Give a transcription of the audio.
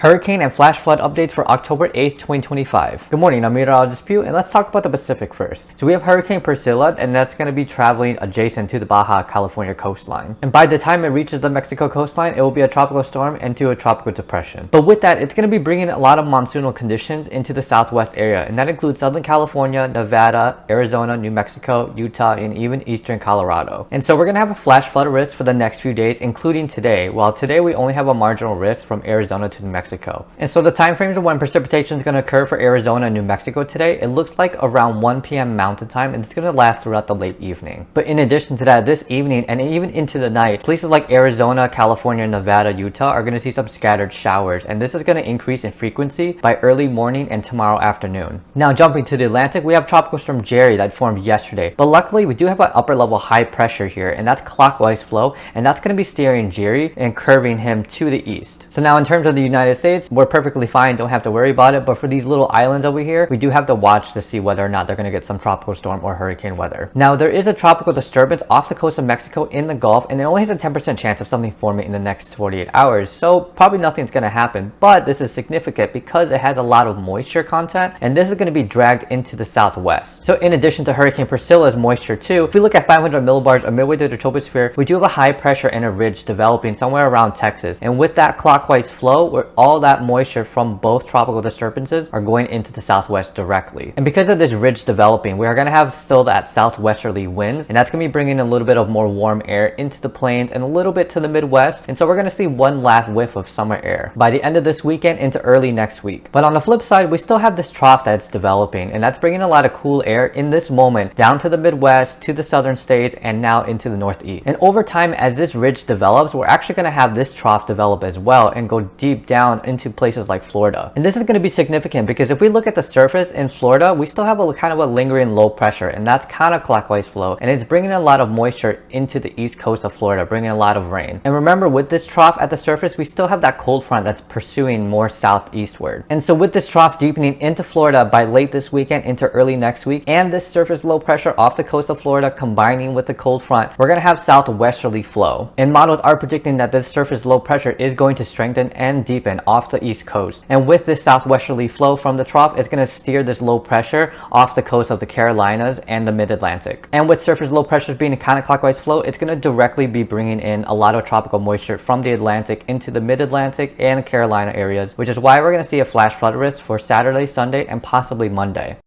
Hurricane and flash flood updates for October 8th, 2025. Good morning, I'm meteorologist Pew, and let's talk about the Pacific first. So we have Hurricane Priscilla, and that's going to be traveling adjacent to the Baja California coastline. And by the time it reaches the Mexico coastline, it will be a tropical storm into a tropical depression. But with that, it's going to be bringing a lot of monsoonal conditions into the southwest area, and that includes Southern California, Nevada, Arizona, New Mexico, Utah, and even eastern Colorado. And so we're going to have a flash flood risk for the next few days, including today. While today we only have a marginal risk from Arizona to New Mexico. And so the time frames of when precipitation is going to occur for Arizona and New Mexico today, it looks like around 1 p.m. mountain time, and it's going to last throughout the late evening. But in addition to that, this evening and even into the night, places like Arizona, California, Nevada, Utah are going to see some scattered showers, and this is going to increase in frequency by early morning and tomorrow afternoon. Now jumping to the Atlantic, we have Tropical Storm Jerry that formed yesterday, but luckily we do have an upper level high pressure here, and that's clockwise flow, and that's going to be steering Jerry and curving him to the east. So now in terms of the United States, we're perfectly fine, don't have to worry about it, but for these little islands over here, we do have to watch to see whether or not they're going to get some tropical storm or hurricane weather. Now there is a tropical disturbance off the coast of Mexico in the Gulf, and it only has a 10% chance of something forming in the next 48 hours, so probably nothing's going to happen. But this is significant because it has a lot of moisture content, and this is going to be dragged into the southwest. So in addition to Hurricane Priscilla's moisture too, if we look at 500 millibars or midway through the troposphere, we do have a high pressure and a ridge developing somewhere around Texas, and with that clockwise flow, where all that moisture from both tropical disturbances are going into the southwest directly. And because of this ridge developing, we are going to have still that southwesterly winds, and that's going to be bringing a little bit of more warm air into the plains and a little bit to the Midwest, and so we're going to see one last whiff of summer air by the end of this weekend into early next week. But on the flip side, we still have this trough that's developing, and that's bringing a lot of cool air in this moment down to the Midwest, to the southern states, and now into the Northeast. And over time, as this ridge develops, we're actually going to have this trough develop as well and go deep down into places like Florida. And this is going to be significant because if we look at the surface in Florida, we still have a kind of a lingering low pressure, and that's counterclockwise flow, and it's bringing a lot of moisture into the east coast of Florida, bringing a lot of rain. And remember, with this trough at the surface, we still have that cold front that's pursuing more southeastward. And so with this trough deepening into Florida by late this weekend into early next week, and this surface low pressure off the coast of Florida combining with the cold front, we're going to have southwesterly flow. And models are predicting that this surface low pressure is going to strengthen and deepen off the east coast. And with this southwesterly flow from the trough, it's going to steer this low pressure off the coast of the Carolinas and the mid-Atlantic. And with surface low pressures being a counterclockwise flow, it's going to directly be bringing in a lot of tropical moisture from the Atlantic into the mid-Atlantic and Carolina areas, which is why we're going to see a flash flood risk for Saturday, Sunday, and possibly Monday.